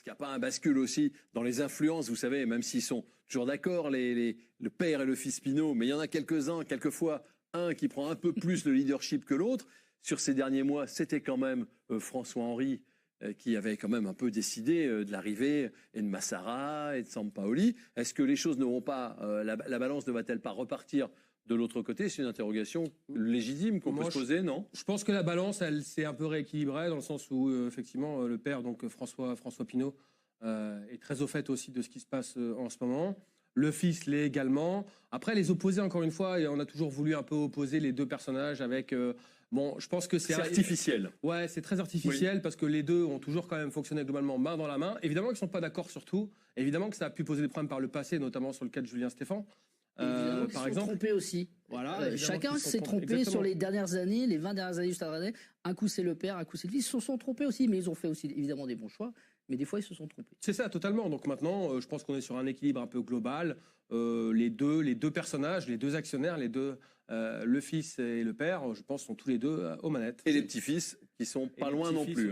Est-ce qu'il n'y a pas un bascule aussi dans les influences, vous savez, même s'ils sont toujours d'accord, le père et le fils Pinault, mais il y en a quelques-uns, quelquefois, un qui prend un peu plus le leadership que l'autre. Sur ces derniers mois, c'était quand même François-Henri qui avait quand même un peu décidé de l'arrivée et de Massara et de Sampaoli. Est-ce que les choses ne vont pas, la balance ne va-t-elle pas repartir de l'autre côté? C'est une interrogation légitime qu'on peut se poser, non? Je pense que la balance, elle s'est un peu rééquilibrée dans le sens où, effectivement, le père, donc François Pinault, est très au fait aussi de ce qui se passe en ce moment. Le fils l'est également. Après, les opposés, encore une fois, et on a toujours voulu un peu opposer les deux personnages avec... bon, je pense que c'est artificiel. Ouais, c'est très artificiel parce que les deux ont toujours quand même fonctionné globalement main dans la main. Évidemment qu'ils ne sont pas d'accord sur tout. Évidemment que ça a pu poser des problèmes par le passé, notamment sur le cas de Julien Stéphan. Par exemple, trompés aussi. Voilà, chacun s'est trompé sur les dernières années, les 20 dernières années juste avant l'année. Un coup c'est le père, un coup c'est le fils. Ils se sont trompés aussi, mais ils ont fait aussi évidemment des bons choix. Mais des fois ils se sont trompés. C'est ça, totalement. Donc maintenant, je pense qu'on est sur un équilibre un peu global. Les deux personnages, les deux actionnaires, le fils et le père, je pense, sont tous les deux aux manettes. Et les petits-fils qui sont pas loin non plus.